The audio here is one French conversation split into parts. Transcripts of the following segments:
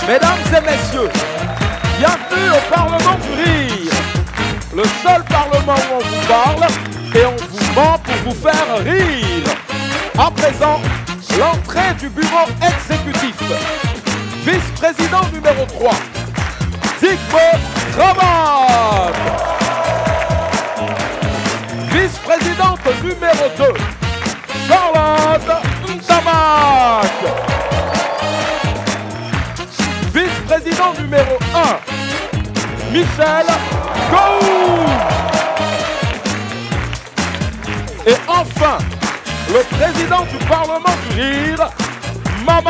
Mesdames et messieurs, bienvenue au Parlement du Rire. Le seul Parlement où on vous parle et on vous ment pour vous faire rire. À présent, l'entrée du bureau exécutif. Vice-président numéro 3, Zygmunt Traman. Vice-présidente numéro 2, Charlotte Ntamak. Vice-président numéro 1, Michel Gou. Et enfin, le président du Parlement du Rire, Maman.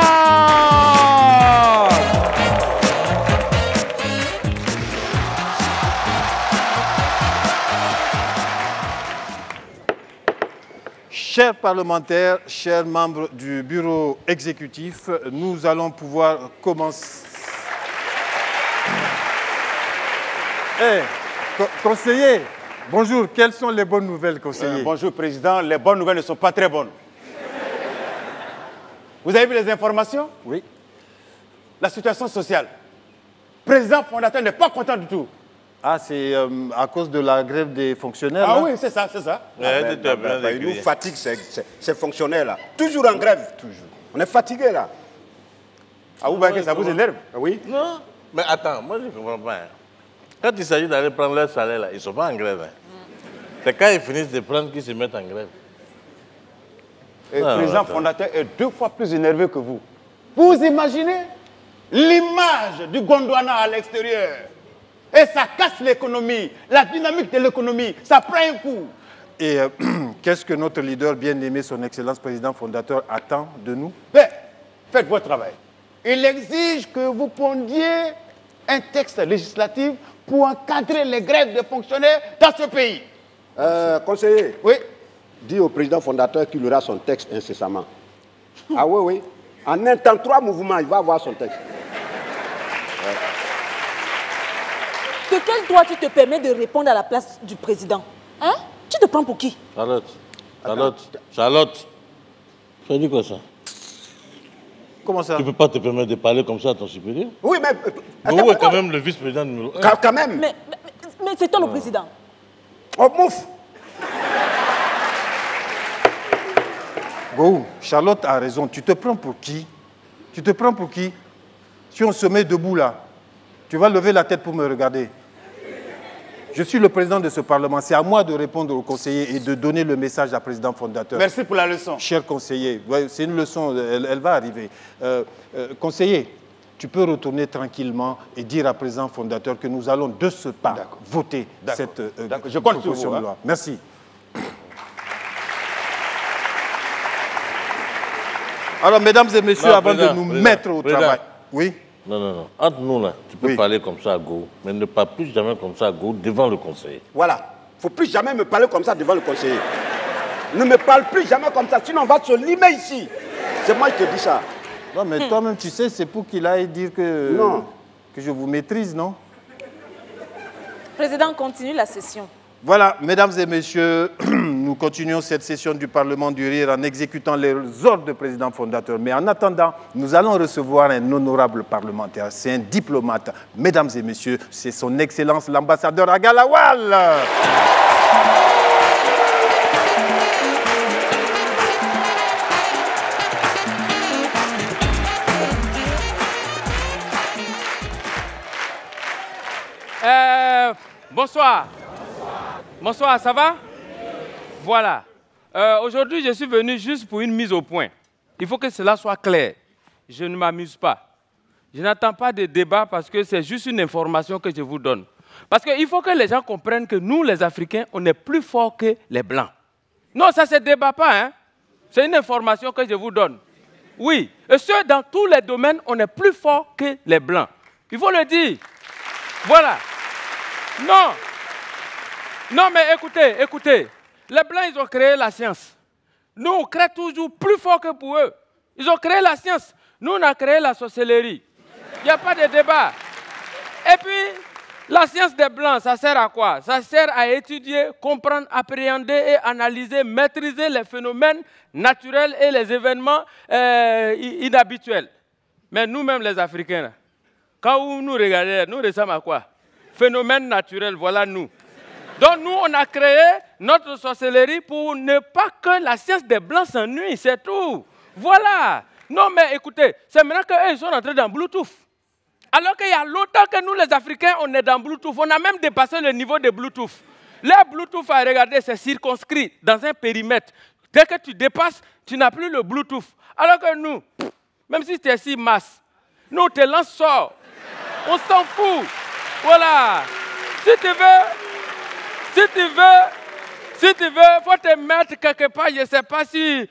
Chers parlementaires, chers membres du bureau exécutif, nous allons pouvoir commencer. Conseiller, bonjour, quelles sont les bonnes nouvelles, conseiller? Bonjour, Président, les bonnes nouvelles ne sont pas très bonnes. Vous avez vu les informations? Oui. La situation sociale. Le président fondateur n'est pas content du tout. Ah, c'est à cause de la grève des fonctionnaires? Ah là? oui, c'est ça, c'est ça. Il nous fatigue ces fonctionnaires-là. Toujours en grève. Toujours. On est fatigué là. Ah, vous voyez que ça vous énerve? Oui. Non, mais attends, moi je ne comprends pas. Hein. Quand il s'agit d'aller prendre leur salaire, là, ils ne sont pas en grève. Hein. C'est quand ils finissent de prendre qu'ils se mettent en grève. Et le président fondateur est 2 fois plus énervé que vous. Vous imaginez l'image du Gondwana à l'extérieur? Et ça casse l'économie, la dynamique de l'économie, ça prend un coup. Et qu'est-ce que notre leader bien-aimé, son Excellence président fondateur, attend de nous? Mais faites votre travail. Il exige que vous pondiez un texte législatif pour encadrer les grèves des fonctionnaires dans ce pays. Conseiller, Oui. dis au président fondateur qu'il aura son texte incessamment. Ah oui, oui. En un temps, 3 mouvements, il va avoir son texte. De quel droit tu te permets de répondre à la place du président? Hein? Tu te prends pour qui? Charlotte. Tu as dit quoi ça? Comment ça? Tu ne peux pas te permettre de parler comme ça à ton supérieur? Oui, mais... Vous êtes quand même le vice-président numéro 1. Quand même. Mais c'est toi le président. Oh, mouf. Gou, Charlotte a raison. Tu te prends pour qui? Tu te prends pour qui? Si on se met debout là, tu vas lever la tête pour me regarder. Je suis le président de ce Parlement. C'est à moi de répondre aux conseillers et de donner le message à président fondateur. Merci pour la leçon. Cher conseiller, c'est une leçon, elle va arriver. Conseiller, tu peux retourner tranquillement et dire à président fondateur que nous allons de ce pas voter cette Je compte sur proposition vous, de loi. Merci. Alors, mesdames et messieurs, avant de nous mettre au travail... Oui? Non. Entre nous, là, tu peux parler comme ça à Go, mais ne parle plus jamais comme ça à Go devant le conseiller. Voilà. Il ne faut plus jamais me parler comme ça devant le conseiller. Ne me parle plus jamais comme ça, sinon on va se limer ici. C'est moi qui te dis ça. Non, mais toi-même, tu sais, c'est pour qu'il aille dire que je vous maîtrise, non? Président, continue la session. Voilà, mesdames et messieurs, nous continuons cette session du Parlement du Rire en exécutant les ordres du président fondateur. Mais en attendant, nous allons recevoir un honorable parlementaire. C'est un diplomate. Mesdames et messieurs, c'est son Excellence l'ambassadeur Agalawal. Bonsoir. Bonsoir, ça va? Voilà. Aujourd'hui, je suis venu juste pour une mise au point. Il faut que cela soit clair. Je ne m'amuse pas. Je n'attends pas de débat parce que c'est juste une information que je vous donne. Parce qu'il faut que les gens comprennent que nous, les Africains, on est plus forts que les Blancs. Non, ça ne se débat pas. Hein? C'est une information que je vous donne. Oui. Et ce, dans tous les domaines, on est plus forts que les Blancs. Il faut le dire. Voilà. Non. Non, mais écoutez. Les Blancs, ils ont créé la science. Nous, on crée toujours plus fort que pour eux. Ils ont créé la science. Nous, on a créé la sorcellerie. Il n'y a pas de débat. Et puis, la science des Blancs, ça sert à quoi? Ça sert à étudier, comprendre, appréhender et analyser, maîtriser les phénomènes naturels et les événements inhabituels. Mais nous-mêmes, les Africains, Quand vous nous regardez, nous ressemblons à quoi? Phénomène naturel, voilà nous. Donc nous, on a créé notre sorcellerie pour ne pas que la science des Blancs s'ennuie, c'est tout. Voilà. Non mais écoutez, c'est maintenant qu'eux, ils sont entrés dans Bluetooth. Alors qu'il y a longtemps que nous, les Africains, on est dans Bluetooth. On a même dépassé le niveau de Bluetooth. Les Bluetooth, à regarder, c'est circonscrit dans un périmètre. Dès que tu dépasses, tu n'as plus le Bluetooth. Alors que nous, même si tu es si masse, nous, on te lance sort. On s'en fout. Voilà. Si tu veux, faut te mettre quelque part, je ne sais pas si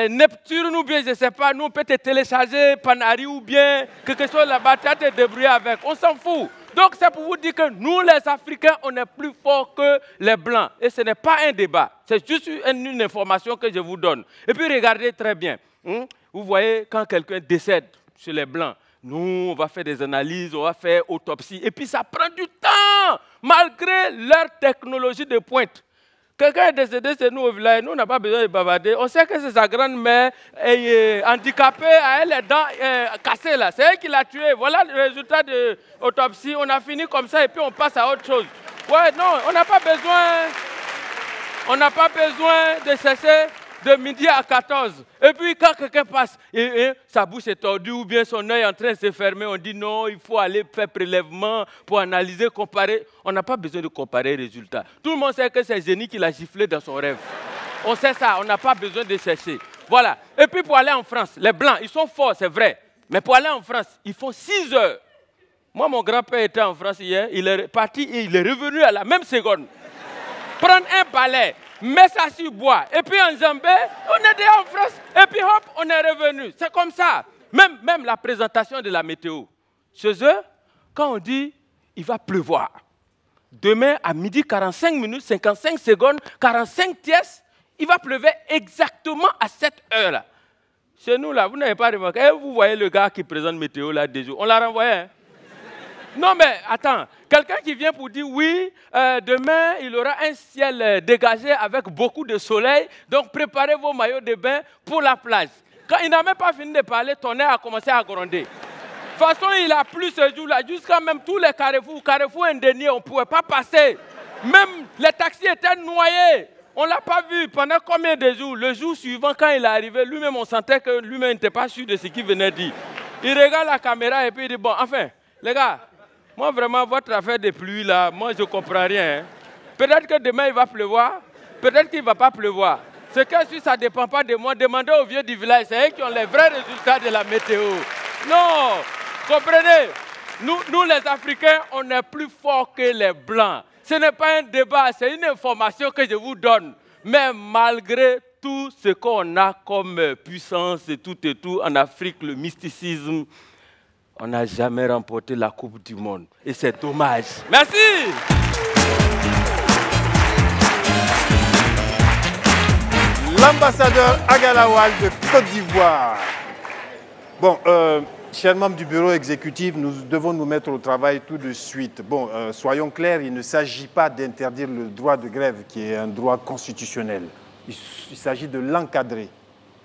Neptune ou bien, je ne sais pas, nous on peut te télécharger Panari ou bien quelque chose là-bas, tu vas te débrouiller avec. On s'en fout. Donc c'est pour vous dire que nous les Africains, on est plus forts que les Blancs. Et ce n'est pas un débat, c'est juste une information que je vous donne. Et puis regardez très bien, vous voyez quand quelqu'un décède chez les Blancs, nous, on va faire des analyses, on va faire autopsie. Et puis, ça prend du temps, malgré leur technologie de pointe. Quelqu'un est décédé chez nous au village, nous, on n'a pas besoin de bavarder. On sait que c'est sa grand-mère handicapée, elle les dents cassées là. C'est elle qui l'a tué. Voilà le résultat de l'autopsie. On a fini comme ça et puis on passe à autre chose. Ouais, non, on n'a pas besoin de cesser de midi à 14. Et puis quand quelqu'un passe, sa bouche est tordue ou bien son œil est en train de se fermer, on dit non, il faut aller faire prélèvement pour analyser, comparer. On n'a pas besoin de comparer les résultats. Tout le monde sait que c'est Génie qui l'a giflé dans son rêve. On sait ça, on n'a pas besoin de chercher. Voilà. Et puis pour aller en France, les Blancs, ils sont forts, c'est vrai. Mais pour aller en France, ils font 6 heures. Moi, mon grand-père était en France hier, il est parti et il est revenu à la même seconde. Prendre un balai, mettre ça sur bois, et puis en Zambie, on est déjà en France, et puis hop, on est revenu. C'est comme ça. Même la présentation de la météo. Chez eux, quand on dit il va pleuvoir, demain à midi 45 minutes, 55 secondes, 45 tiers, il va pleuvoir exactement à cette heure-là. Chez nous, là, vous n'avez pas remarqué. Vous voyez le gars qui présente météo là déjà. On l'a renvoyé. Hein? Non, mais attends. Quelqu'un qui vient pour dire oui, demain, il aura un ciel dégagé avec beaucoup de soleil. Donc, préparez vos maillots de bain pour la plage. Quand il n'a même pas fini de parler, ton air a commencé à gronder. De toute façon, il a plu ce jour-là. Jusqu'à même tous les carrefours indéniés, on ne pouvait pas passer. Même les taxis étaient noyés. On ne l'a pas vu pendant combien de jours? Le jour suivant, quand il est arrivé, lui-même, on sentait que lui-même n'était pas sûr de ce qu'il venait dire. Il regarde la caméra et puis il dit, bon, enfin, les gars, moi, vraiment, votre affaire de pluie, là, moi, je ne comprends rien. Hein. Peut-être que demain, il va pleuvoir. Peut-être qu'il ne va pas pleuvoir. Ce que si ça ne dépend pas de moi, demandez aux vieux du village. C'est eux qui ont les vrais résultats de la météo. Non, comprenez, nous, les Africains, on est plus forts que les Blancs. Ce n'est pas un débat, c'est une information que je vous donne. Mais malgré tout ce qu'on a comme puissance et tout en Afrique, le mysticisme, on n'a jamais remporté la Coupe du Monde. Et c'est dommage. Merci. L'ambassadeur Agalawal de Côte d'Ivoire. Bon, chers membres du bureau exécutif, nous devons nous mettre au travail tout de suite. Bon, soyons clairs, il ne s'agit pas d'interdire le droit de grève, qui est un droit constitutionnel. Il s'agit de l'encadrer,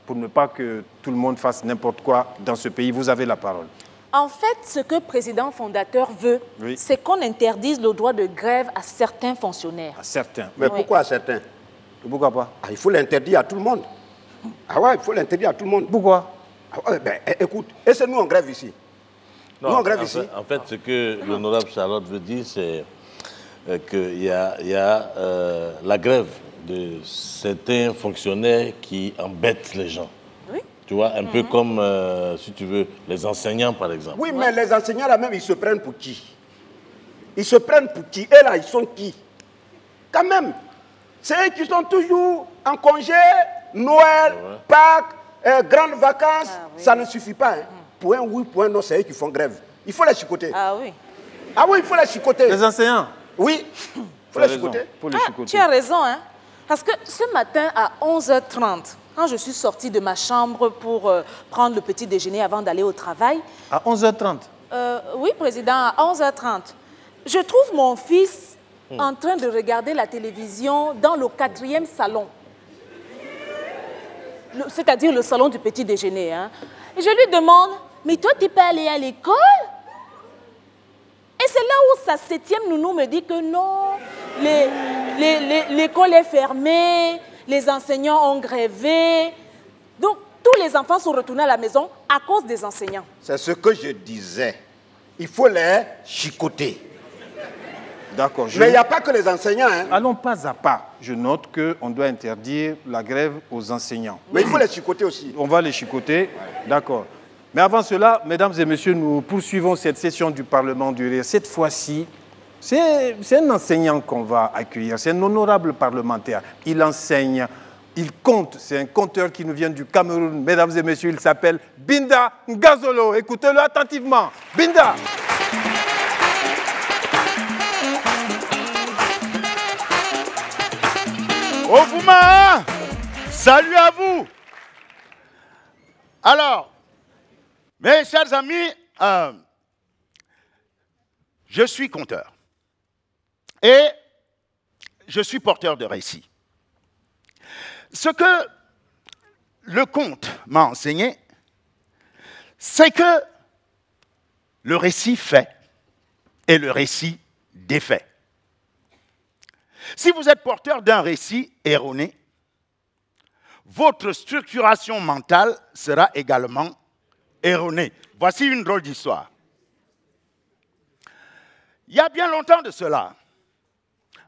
pour ne pas que tout le monde fasse n'importe quoi dans ce pays. Vous avez la parole. En fait, ce que le président fondateur veut, oui, c'est qu'on interdise le droit de grève à certains fonctionnaires. À certains. Mais oui, pourquoi à certains? Pourquoi pas? Il faut l'interdire à tout le monde. Ah ouais, il faut l'interdire à tout le monde. Pourquoi? Ben, écoute, et c'est nous en grève ici. Non, nous en grève ici. En fait, ce que l'honorable Charlotte veut dire, c'est qu'il y a la grève de certains fonctionnaires qui embêtent les gens. Oui. Tu vois, un peu comme, si tu veux, les enseignants, par exemple. Oui, mais les enseignants là-même, ils se prennent pour qui? Ils se prennent pour qui? Et là, ils sont qui? Quand même, c'est eux qui sont toujours en congé, Noël, Pâques, grandes vacances. Oui. Ça ne suffit pas. Hein. Pour un oui, pour un non, c'est eux qui font grève. Il faut les chicoter. Ah oui. Ah oui, il faut les chicoter. Les enseignants? Oui, il faut les chicoter. Tu as raison, hein? Parce que ce matin, à 11h30, quand je suis sortie de ma chambre pour prendre le petit déjeuner avant d'aller au travail... À 11h30? Oui, Président, à 11h30. Je trouve mon fils en train de regarder la télévision dans le 4e salon. C'est-à-dire le salon du petit déjeuner. Hein. Et je lui demande, Mais toi, tu peux aller à l'école? Et c'est là où sa 7e nounou me dit que non, l'école est fermée, les enseignants ont grévé. Donc, tous les enfants sont retournés à la maison à cause des enseignants. C'est ce que je disais. Il faut les chicoter. D'accord. Mais il n'y a pas que les enseignants. Hein. Allons pas à pas. Je note qu'on doit interdire la grève aux enseignants. Mais il faut les chicoter aussi. On va les chicoter, d'accord. Mais avant cela, mesdames et messieurs, nous poursuivons cette session du Parlement du Rire. Cette fois-ci, c'est un enseignant qu'on va accueillir. C'est un honorable parlementaire. Il enseigne, il compte. C'est un conteur qui nous vient du Cameroun. Mesdames et messieurs, il s'appelle Binda Ngazolo. Écoutez-le attentivement. Binda. Ovouma, salut à vous. Alors, mes chers amis, je suis conteur et je suis porteur de récits. Ce que le conte m'a enseigné, c'est que le récit fait et le récit défait. Si vous êtes porteur d'un récit erroné, votre structuration mentale sera également erronée. Voici une drôle d'histoire. Il y a bien longtemps de cela,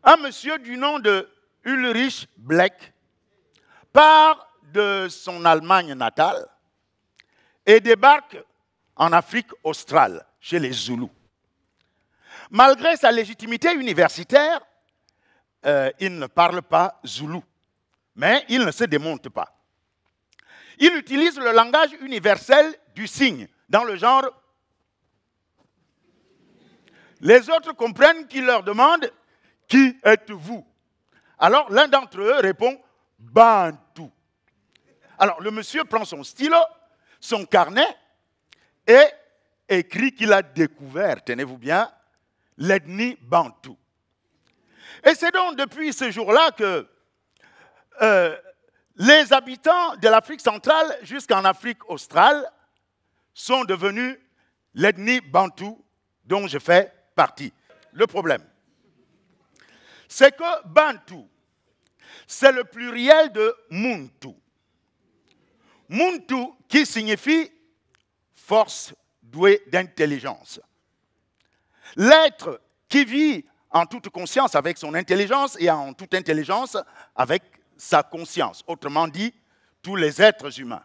un monsieur du nom de Ulrich Bleck part de son Allemagne natale et débarque en Afrique australe, chez les Zoulous. Malgré sa légitimité universitaire, il ne parle pas zoulou, mais il ne se démonte pas. Il utilise le langage universel du signe, dans le genre. Les autres comprennent qu'il leur demande « Qui êtes-vous » Alors l'un d'entre eux répond « Bantou ». Alors le monsieur prend son stylo, son carnet et écrit qu'il a découvert, tenez-vous bien, l'ethnie Bantou. Et c'est donc depuis ce jour-là que les habitants de l'Afrique centrale jusqu'en Afrique australe sont devenus l'ethnie Bantou dont je fais partie. Le problème, c'est que Bantou, c'est le pluriel de Muntu. Muntu qui signifie force douée d'intelligence. L'être qui vit en toute conscience avec son intelligence et en toute intelligence avec sa conscience. Autrement dit, tous les êtres humains.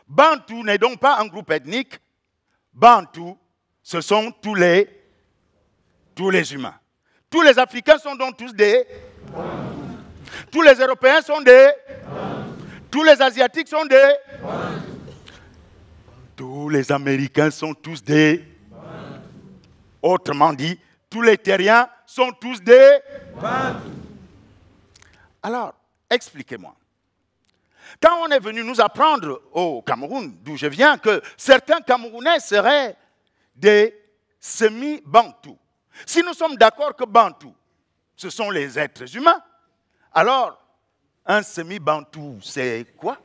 Bantou n'est donc pas un groupe ethnique. Bantou, ce sont tous les humains. Tous les Africains sont donc tous des. Tous les Européens sont des. Tous les Asiatiques sont des. Tous les Américains sont tous des. Autrement dit, tous les terriens sont tous des. Alors, expliquez-moi. Quand on est venu nous apprendre au Cameroun, d'où je viens, que certains Camerounais seraient des semi-bantous, si nous sommes d'accord que bantous, ce sont les êtres humains, alors un semi-bantou, c'est quoi?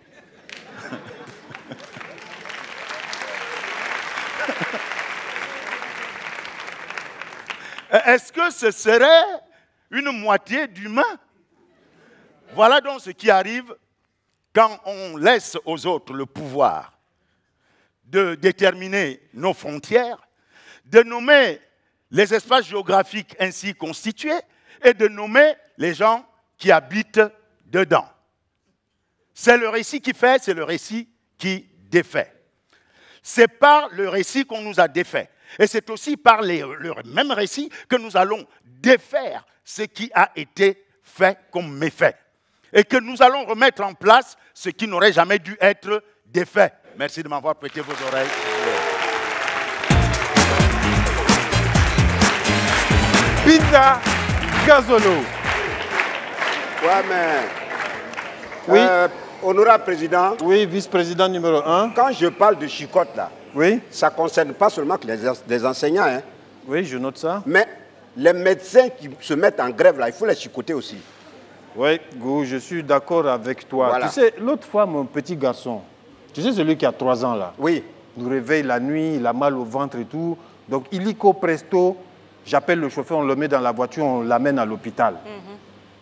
Est-ce que ce serait une moitié d'humain? Voilà donc ce qui arrive quand on laisse aux autres le pouvoir de déterminer nos frontières, de nommer les espaces géographiques ainsi constitués et de nommer les gens qui habitent dedans. C'est le récit qui fait, c'est le récit qui défait. C'est par le récit qu'on nous a défait. Et c'est aussi par le même récit que nous allons défaire ce qui a été fait comme méfait. Et que nous allons remettre en place ce qui n'aurait jamais dû être défait. Merci de m'avoir prêté vos oreilles. Binda Ngazolo. Ouais, mais... Oui. Honorable président. Oui, vice-président numéro 1. Quand je parle de chicotte, là, oui. Ça ne concerne pas seulement que les enseignants. Hein. Oui, je note ça. Mais les médecins qui se mettent en grève, là, il faut les chicoter aussi. Oui, Gou, je suis d'accord avec toi. Voilà. Tu sais, l'autre fois, mon petit garçon, tu sais celui qui a 3 ans là? Oui. nous réveille la nuit, il a mal au ventre et tout. Donc, illico presto, j'appelle le chauffeur, on le met dans la voiture, on l'amène à l'hôpital.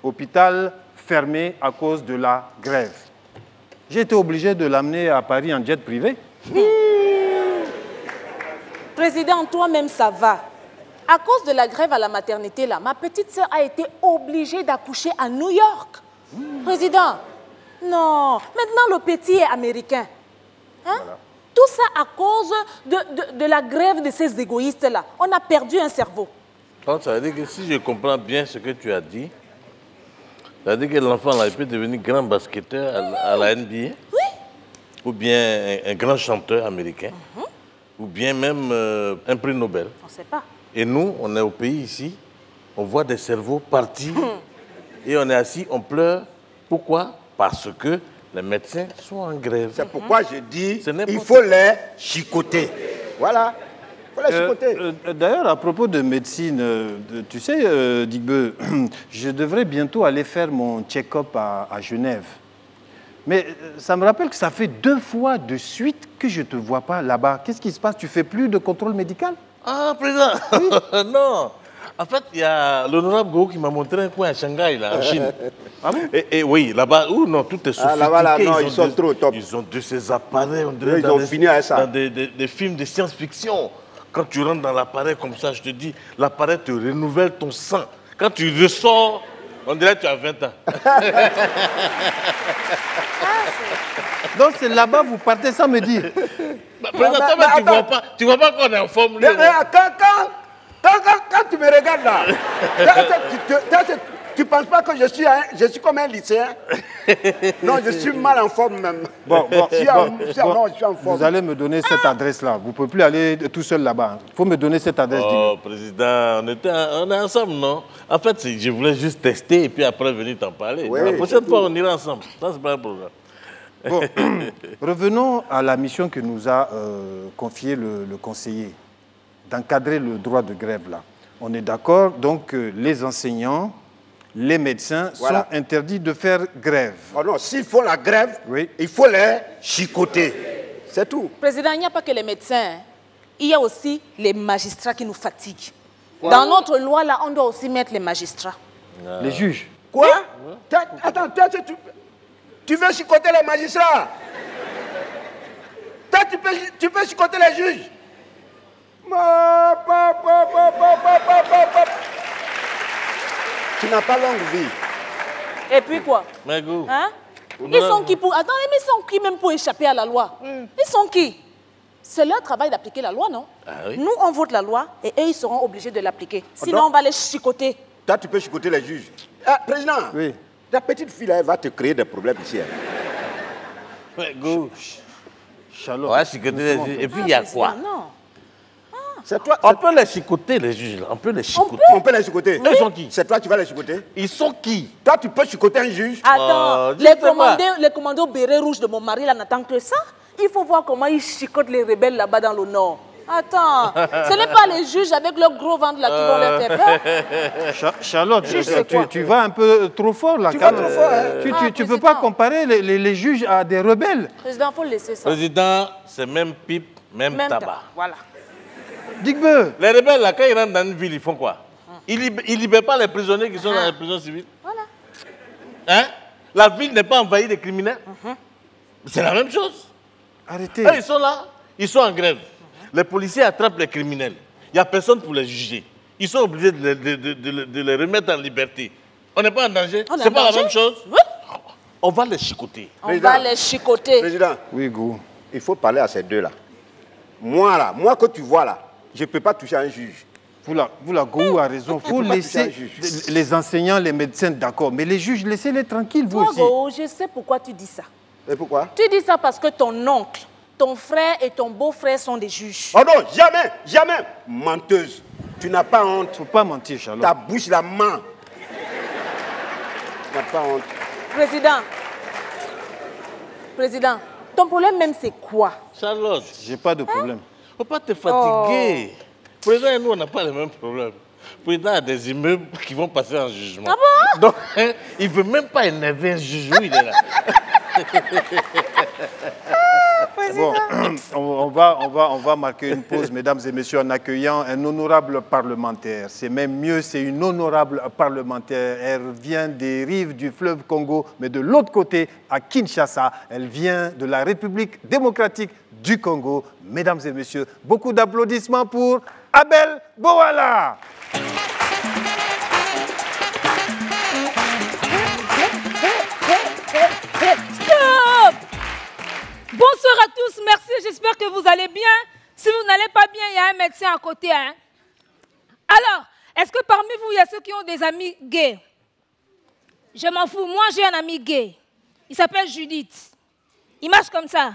Hôpital fermé à cause de la grève. J'ai été obligé de l'amener à Paris en jet privé. Président, toi-même, ça va. À cause de la grève à la maternité, là, ma petite sœur a été obligée d'accoucher à New York. Président, non. Maintenant, le petit est américain. Hein? Voilà. Tout ça à cause de la grève de ces égoïstes-là. On a perdu un cerveau. Donc, ça veut dire que si je comprends bien ce que tu as dit, ça veut dire que l'enfant là, il peut devenir grand basketteur à la NBA. Oui. Ou bien un grand chanteur américain. Ou bien même un prix Nobel. On ne sait pas. Et nous, on est au pays ici, on voit des cerveaux partir et on est assis, on pleure. Pourquoi? Parce que les médecins sont en grève. C'est pourquoi je dis il faut les chicoter. Voilà. Il faut les chicoter. D'ailleurs, à propos de médecine, tu sais, Digbe, je devrais bientôt aller faire mon check-up à Genève. Mais ça me rappelle que ça fait 2 fois de suite que je ne te vois pas là-bas. Qu'est-ce qui se passe? Tu ne fais plus de contrôle médical? Ah, président, oui. Non. En fait, il y a l'honorable Go qui m'a montré un coin à Shanghai, là, en Chine. Ah bon? Et oui, là-bas, non, tout est sophistiqué. Là-bas, là, non, ils sont trop top. Ils ont de ces appareils, on dirait, Ils ont fini avec ça. dans des films de science-fiction. Quand tu rentres dans l'appareil comme ça, je te dis, l'appareil te renouvelle ton sang. Quand tu ressors, on dirait que tu as 20 ans. Donc c'est là-bas, vous partez sans me dire. Président, tu vois pas qu'on est en forme. Quand tu me regardes là, tu ne penses pas que je suis comme un lycéen? Non, je suis mal en forme même. Bon, non, je suis en forme. Vous allez me donner cette adresse-là. Vous ne pouvez plus aller tout seul là-bas. Il faut me donner cette adresse. Oh, président, on est ensemble, non? En fait, je voulais juste tester et puis après venir t'en parler. Oui, la prochaine fois, on ira ensemble. Ça, c'est pas un problème. Bon, revenons à la mission que nous a confiée le conseiller, d'encadrer le droit de grève là. On est d'accord, donc les enseignants, les médecins sont interdits de faire grève. Oh non, s'ils font la grève, il faut les chicoter. C'est tout. Président, il n'y a pas que les médecins. Il y a aussi les magistrats qui nous fatiguent. Dans notre loi, là, on doit aussi mettre les magistrats. Les juges. Quoi? Attends, tu veux chicoter les magistrats? Toi, tu peux chicoter les juges? Tu n'as pas longue vie. Et puis quoi? Hein? Ils sont qui pour... Attends, mais ils sont qui même pour échapper à la loi? Ils sont qui? C'est leur travail d'appliquer la loi, non? Oui. Nous, on vote la loi et eux, ils seront obligés de l'appliquer. Sinon, on va les chicoter. Toi, tu peux chicoter les juges. Président, ta petite fille, là, elle va te créer des problèmes ici. Ouais, go. Charlotte. Ouais, chicoter les juges. Et puis, il y a quoi? Non. On peut les chicoter, les juges. On peut les chicoter. On peut les chicoter. Ils sont qui? C'est toi qui vas les chicoter. Ils sont qui? Toi, tu peux chicoter un juge. Attends, les commandos bérets rouges de mon mari, là, n'attendent que ça. Il faut voir comment ils chicotent les rebelles là-bas dans le nord. Attends, ce n'est pas les juges avec leur gros ventre là qui vont leur faire peur. Charlotte, tu vas un peu trop fort là. Tu vas trop fort, hein? Tu ne peux pas comparer les juges à des rebelles. Président, il faut laisser ça. Président, c'est même pipe, même tabac. Voilà. Digbe. Les rebelles, là, quand ils rentrent dans une ville, ils font quoi? Ils ne libèrent pas les prisonniers qui sont dans les prisons civiles. Voilà. Hein? La ville n'est pas envahie de criminels. C'est la même chose. Arrêtez. Eux, ils sont là, ils sont en grève. Les policiers attrapent les criminels. Il n'y a personne pour les juger. Ils sont obligés de les remettre en liberté. On n'est pas en danger? C'est pas la même chose? Oui. On va les chicoter. On va les chicoter. Président, oui, Go. Il faut parler à ces deux-là. Moi que tu vois là, je ne peux pas toucher un juge. Vous la Go a raison. Il faut laisser les enseignants, les médecins, d'accord. Mais les juges, laissez-les tranquilles, vous aussi. Go, je sais pourquoi tu dis ça. Et pourquoi? Tu dis ça parce que ton oncle, ton frère et ton beau-frère sont des juges. Oh non, jamais, jamais. Menteuse. Tu n'as pas honte. Il ne faut pas mentir, Charlotte. Ta bouche la ment. Tu n'as pas honte. Président, ton problème même c'est quoi? Charlotte. J'ai pas de problème. Il ne faut pas te fatiguer. Président et nous, on n'a pas les mêmes problèmes. Président a des immeubles qui vont passer en jugement. Ah bon? Donc, il ne veut même pas énerver un juge. Oui, il est là. Président. Bon, on va marquer une pause, mesdames et messieurs, en accueillant un honorable parlementaire. C'est même mieux, c'est une honorable parlementaire. Elle vient des rives du fleuve Congo, mais de l'autre côté, à Kinshasa. Elle vient de la République démocratique du Congo. Mesdames et messieurs, beaucoup d'applaudissements pour Abel Bowala. Stop! Bonsoir à tous, merci, j'espère que vous allez bien. Si vous n'allez pas bien, il y a un médecin à côté. Hein? Alors, est-ce que parmi vous, il y a ceux qui ont des amis gays? Je m'en fous, moi j'ai un ami gay. Il s'appelle Judith. Il marche comme ça.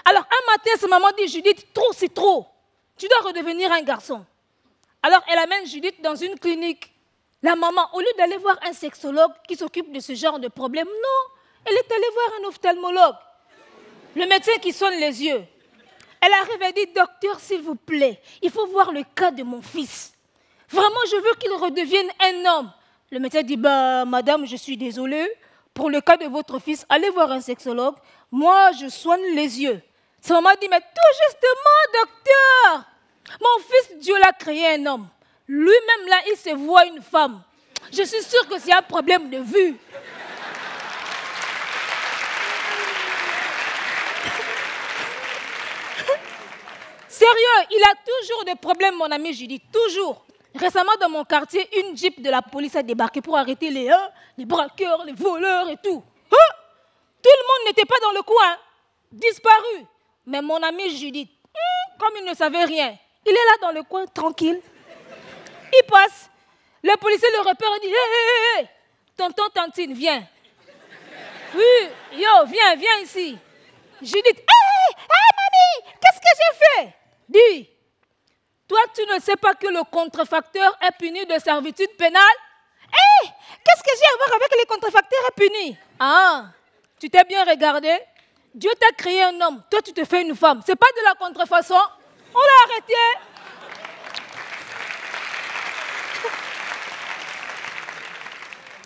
Alors, un matin, sa maman dit, Judith, trop c'est trop. Tu dois redevenir un garçon. Alors, elle amène Judith dans une clinique. La maman, au lieu d'aller voir un sexologue qui s'occupe de ce genre de problème, non, elle est allée voir un ophtalmologue. Le médecin qui sonne les yeux. Elle arrive et dit, docteur, s'il vous plaît, il faut voir le cas de mon fils. Vraiment, je veux qu'il redevienne un homme. Le médecin dit, bah, madame, je suis désolée. Pour le cas de votre fils, allez voir un sexologue. Moi, je soigne les yeux. Sa maman dit, mais tout justement, docteur, mon fils, Dieu l'a créé un homme. Lui-même, là, il se voit une femme. Je suis sûre que c'est un problème de vue. Sérieux, il a toujours des problèmes, mon ami Judith, toujours. Récemment, dans mon quartier, une jeep de la police a débarqué pour arrêter les braqueurs, les voleurs et tout. Hein? Tout le monde n'était pas dans le coin, disparu. Mais mon ami Judith, comme il ne savait rien, il est là dans le coin, tranquille. Il passe. Le policier le repère et dit, hé, hé, hé, tonton, tantine, viens. Oui, yo, viens ici. Judith, hé, mamie, qu'est-ce que j'ai fait? Dis, toi, tu ne sais pas que le contrefacteur est puni de servitude pénale? Hé, qu'est-ce que j'ai à voir avec les contrefacteurs est puni? Ah, tu t'es bien regardé? Dieu t'a créé un homme, toi tu te fais une femme. C'est pas de la contrefaçon. On l'a arrêté.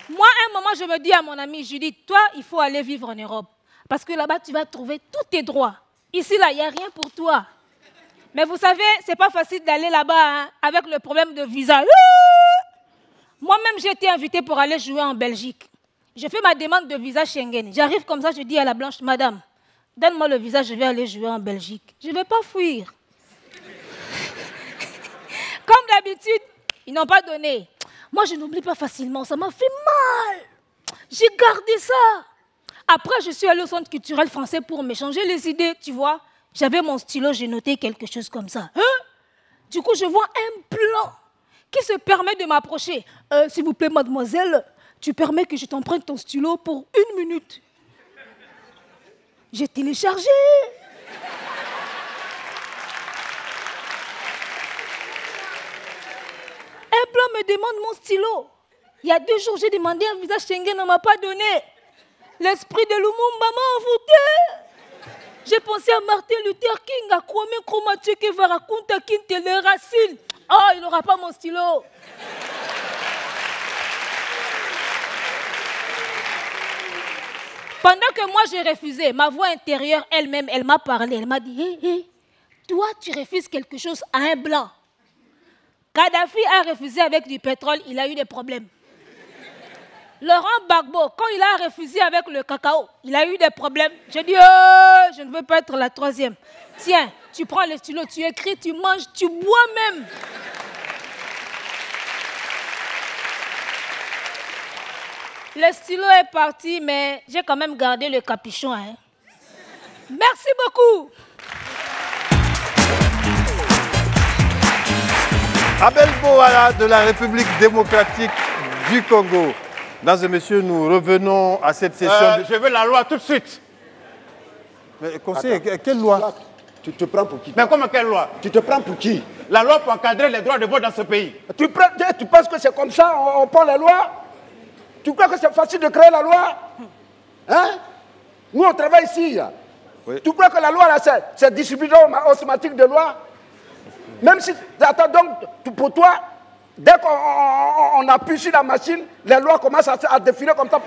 Moi, à un moment, je me dis à mon amie Judith, toi, il faut aller vivre en Europe. Parce que là-bas, tu vas trouver tous tes droits. Ici, là, il n'y a rien pour toi. Mais vous savez, ce n'est pas facile d'aller là-bas hein, avec le problème de visa. Moi-même, j'ai été invitée pour aller jouer en Belgique. Je fais ma demande de visa Schengen. J'arrive comme ça, je dis à la blanche, madame, donne-moi le visa, je vais aller jouer en Belgique. Je ne vais pas fuir. Comme d'habitude, ils n'ont pas donné. Moi, je n'oublie pas facilement, ça m'a fait mal. J'ai gardé ça. Après, je suis allée au centre culturel français pour m'échanger les idées, tu vois. J'avais mon stylo, j'ai noté quelque chose comme ça. Hein? Du coup, je vois un plan qui se permet de m'approcher. S'il vous plaît, mademoiselle, tu permets que je t'emprunte ton stylo pour 1 minute. J'ai téléchargé. Un plan me demande mon stylo. Il y a 2 jours, j'ai demandé un visa Schengen, on ne m'a pas donné. L'esprit de Lumumba m'a envoûté. J'ai pensé à Martin Luther King, à Kwame Nkrumah, Che Guevara, Kunta Kinte, les Racines. Oh, il n'aura pas mon stylo. Pendant que moi, j'ai refusé, ma voix intérieure elle-même, elle m'a parlé. Elle m'a dit, hé, hé, toi, tu refuses quelque chose à un blanc. Kadhafi a refusé avec du pétrole, il a eu des problèmes. Laurent Gbagbo, quand il a refusé avec le cacao, il a eu des problèmes. J'ai dit, oh, je ne veux pas être la 3e. Tiens, tu prends le stylo, tu écris, tu manges, tu bois même. Le stylo est parti, mais j'ai quand même gardé le capuchon. Hein. Merci beaucoup. Abel Bowala de la République démocratique du Congo. Mesdames et messieurs, nous revenons à cette session. Je veux la loi tout de suite. Mais conseiller, quelle loi? Tu te prends pour qui? Mais comment quelle loi? Tu te prends pour qui? La loi pour encadrer les droits de vote dans ce pays. Tu penses que c'est comme ça, on prend la loi? Tu crois que c'est facile de créer la loi? Hein? Nous, on travaille ici. Oui. Tu crois que la loi, c'est distribution automatique de loi? Même si, attends, donc, pour toi, dès qu'on appuie sur la machine, les lois commencent à défiler comme ça.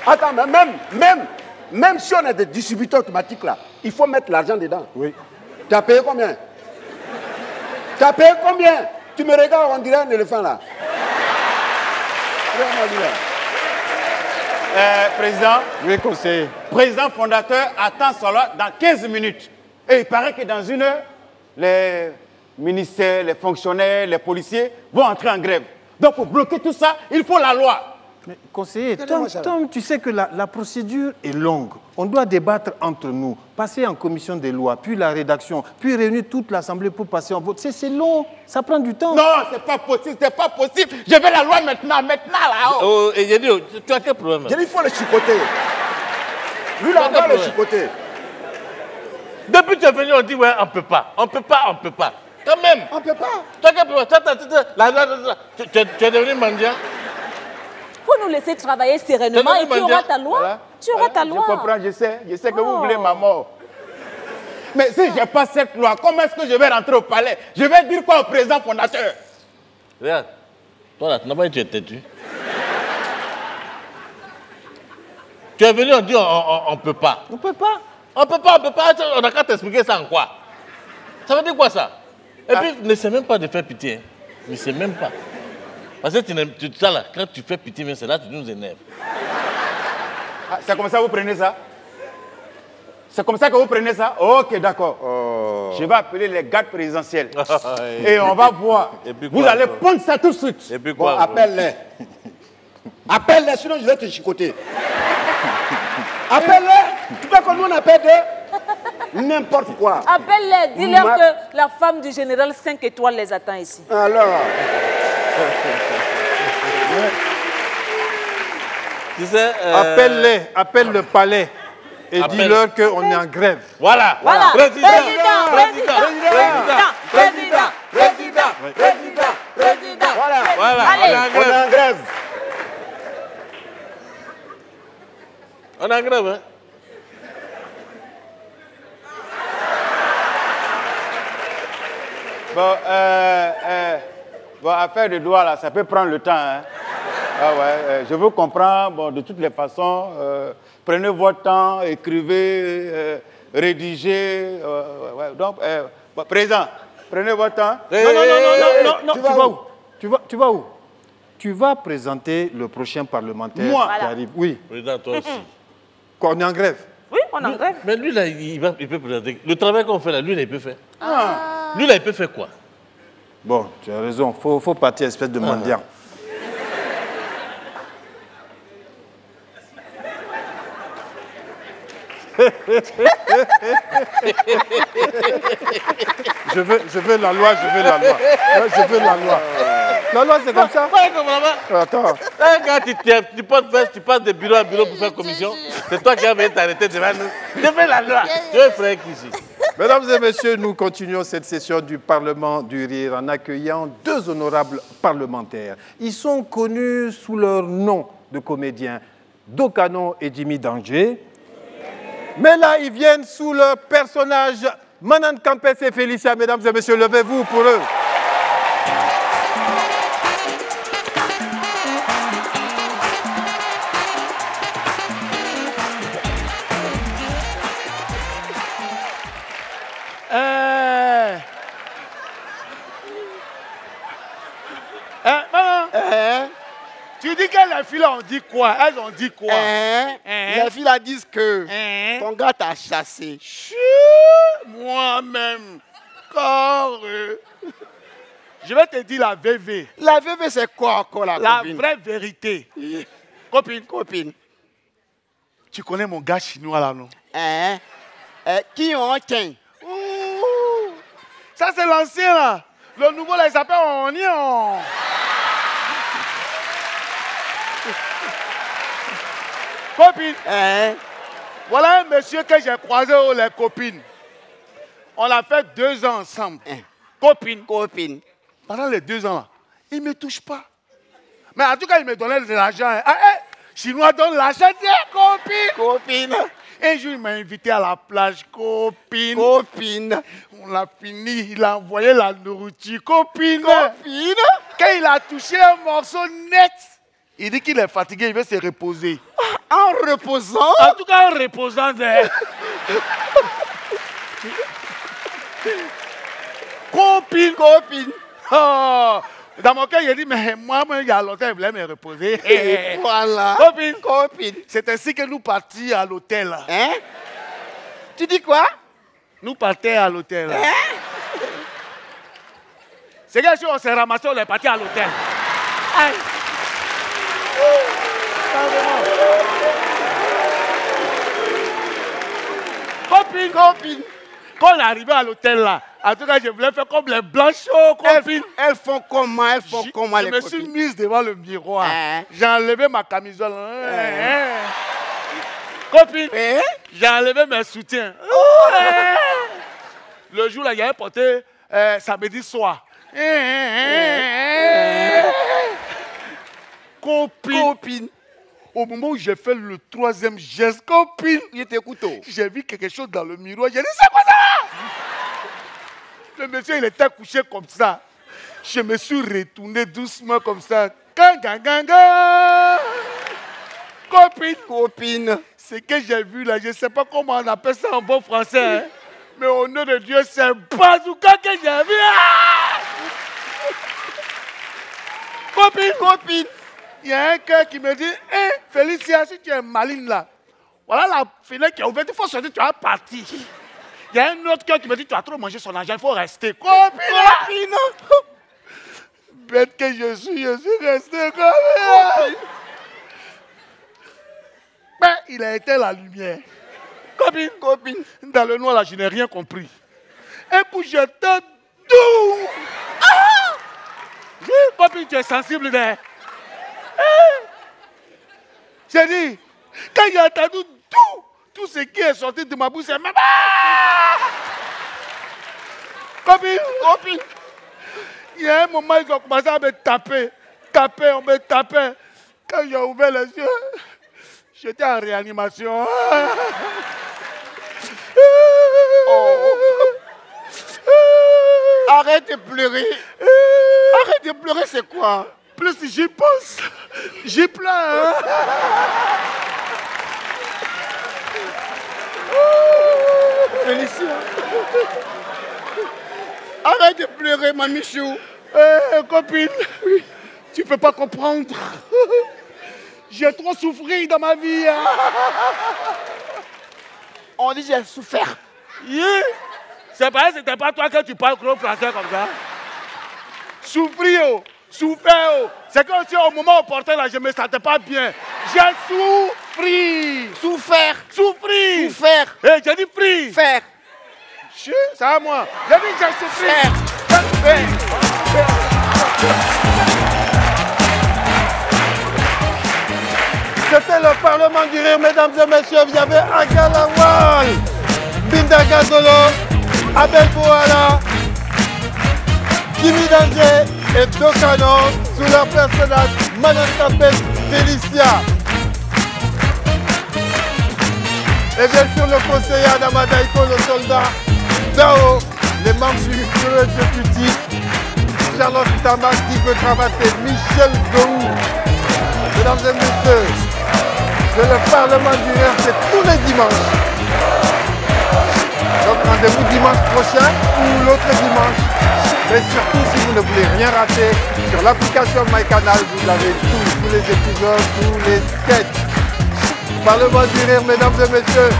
Attends, mais même Même si on a des distributeurs automatiques là, il faut mettre l'argent dedans. Oui. Tu as payé combien? Tu as payé combien? Tu me regardes, on dirait un éléphant là. Président. Oui, conseiller. Président fondateur attend cela dans 15 minutes. Et il paraît que dans une heure, les ministères, les fonctionnaires, les policiers vont entrer en grève. Donc pour bloquer tout ça, il faut la loi. Mais conseiller, Tom, tu sais que la procédure est longue. On doit débattre entre nous, passer en commission des lois, puis la rédaction, puis réunir toute l'Assemblée pour passer en vote. C'est long, ça prend du temps. Non, c'est pas possible, c'est pas possible. Je veux la loi maintenant là. Oh, et j'ai dit, tu as quel problème? J'ai dit, il faut le chicoter. Lui, là, on doit le chicoter. Depuis que tu es venu, on dit, ouais, on peut pas. On peut pas. Quand même. On peut pas. Tu as quel problème? Tu es devenu mendiant? Il faut nous laisser travailler sereinement et tu auras ta loi. Voilà. Tu auras ta loi. Je comprends, je sais que vous voulez ma mort. Mais si je n'ai pas cette loi, comment est-ce que je vais rentrer au palais? Je vais dire quoi au président fondateur? Regarde, toi là, tu n'as pas été têtu. Tu es venu, on dit on peut pas. On peut pas. On peut pas. On n'a qu'à t'expliquer ça en quoi? Ça veut dire quoi ça? Et puis, ne sais même pas de faire pitié. Ne sais même pas. Parce que ça là, quand tu fais pitié, c'est là que tu nous énerves. Ah, c'est comme ça que vous prenez ça? C'est comme ça que vous prenez ça? Ok, d'accord. Je vais appeler les gardes présidentiels. Et on va voir. Vous allez prendre ça tout de suite. Et puis quoi? Bon, appelle-les. Appelle-les, sinon je vais te chicoter. Appelle-les. Tu crois que nous on appelle de n'importe quoi. Appelle-les, dis-leur que la femme du général 5 étoiles les attend ici. Alors. Tu sais, Appelle-les, appelle le palais et dis-leur qu'on est en grève. Voilà. Président. Voilà. Allez. On est en grève. On est en grève, hein? Bon, affaire de droit, là, ça peut prendre le temps. Hein. Ah ouais, je vous comprends. Bon, de toutes les façons, prenez votre temps, écrivez, rédigez. Donc, président, prenez votre temps. Non, tu vas où? Tu vas où? Tu vas présenter le prochain parlementaire qui arrive. Oui. Président, toi aussi. Quoi, on est en grève? Oui, on est en grève. Mais lui, là, il peut présenter. Le travail qu'on fait là, lui, là, il peut faire. Lui, là, il peut faire quoi? Bon, tu as raison. Faut partir, espèce de mendiant. Je veux la loi. Je veux la loi. La loi, c'est comme ça. Attends. Quand tu passes de bureau à bureau pour faire commission, c'est toi qui as venu t'arrêter devant nous. Je veux la loi. Tu veux frère qui ici? Mesdames et messieurs, nous continuons cette session du Parlement du Rire en accueillant deux honorables parlementaires. Ils sont connus sous leur nom de comédiens, Dokano et Jimmy Danger. Mais là, ils viennent sous leur personnage Manan Campes et Félicia. Mesdames et messieurs, levez-vous pour eux. Tu dis que les filles ont dit quoi? Elles ont dit quoi? Les filles là disent que ton gars t'a chassé. Moi-même. Je vais te dire la VV. La VV, c'est quoi encore la copine? La vraie vérité. Copine. Tu connais mon gars chinois là, non? Qui on tient? Ça, c'est l'ancien là. Le nouveau là, il s'appelle Onion. Copine. Voilà un monsieur que j'ai croisé aux les copines. On a fait 2 ans ensemble. Copine. Pendant les 2 ans là, il ne me touche pas. Mais en tout cas, il me donnait de l'argent. Chinois donne l'argent, copine. Un jour, il m'a invité à la plage, copine. On l'a fini, il a envoyé la nourriture, copine. Quand il a touché un morceau net, il dit qu'il est fatigué, il veut se reposer. En reposant. En tout cas, en reposant des... Copine. Oh. Dans mon cœur, j'ai dit, mais moi, il y a longtemps, je voulais me reposer. Et voilà. Copine. C'est ainsi que nous partions à l'hôtel. Hein? Tu dis quoi? Nous partions à l'hôtel. Hein? C'est que si on s'est ramassé, on est parti à l'hôtel. Aïe. Copine. Quand on est arrivé à l'hôtel là, en tout cas, je voulais faire comme les blanchos, copine. Elles font comment? Je me suis mise devant le miroir. J'ai enlevé ma camisole. Copine, j'ai enlevé mes soutiens. Le jour là, il y avait porté samedi soir. Copine. Au moment où j'ai fait le troisième geste, copine, j'ai vu quelque chose dans le miroir. J'ai dit, c'est quoi ça? Le monsieur, il était couché comme ça. Je me suis retourné doucement comme ça. Copine. Ce que j'ai vu là, je ne sais pas comment on appelle ça en bon français. Hein? Mais au nom de Dieu, c'est un bazooka que j'ai vu. Copine. Il y a un cœur qui me dit, hé, Félicia, si tu es maligne là, voilà la fenêtre qui est ouverte, il faut sortir, tu vas partir. Il y a un autre cœur qui me dit, tu as trop mangé son argent, il faut rester. Copine. Bête que je suis resté copine. Mais il a éteint la lumière. Copine. Dans le noir là, je n'ai rien compris. Un coup, j'étais doux. Copine, tu es sensible d'air. J'ai dit, quand j'ai entendu tout ce qui est sorti de ma bouche, c'est maman. Copine. Il y a un moment, ils ont commencé à me taper. On me tapait. Quand j'ai ouvert les yeux, j'étais en réanimation. Arrête de pleurer. C'est quoi? Plus j'y pense, j'y pleure. Félicia. Arrête de pleurer, ma Michou. Copine, tu peux pas comprendre. J'ai trop souffert dans ma vie. On dit j'ai souffert. C'est pareil, c'était pas toi que tu parles gros français comme ça. Souffert. C'est comme si au moment opportun, là, je ne me sentais pas bien. J'ai souffert. Souffert. J'ai dit free. Faire. C'est à moi. J'ai dit j'ai souffert. C'était le Parlement du Rire, mesdames et messieurs. Vous avez Aga Lawal, Binda Gazolo, Abel Bouala, Kimi Danger et Dokano sous leur personnage Madame s'appelle Félicia. Et bien sûr le conseiller Adama Daiko, le soldat Dao, les membres du bureau exécutif, Charlotte Tamas, Diego Travaté, Michel Gou. Mesdames et messieurs, c'est le Parlement du Rire, c'est tous les dimanches. Donc rendez-vous dimanche prochain ou l'autre dimanche. Mais surtout, si vous ne voulez rien rater, sur l'application MyCanal, vous avez tous les épisodes, tous les sketchs. Parlement du Rire, mesdames et messieurs.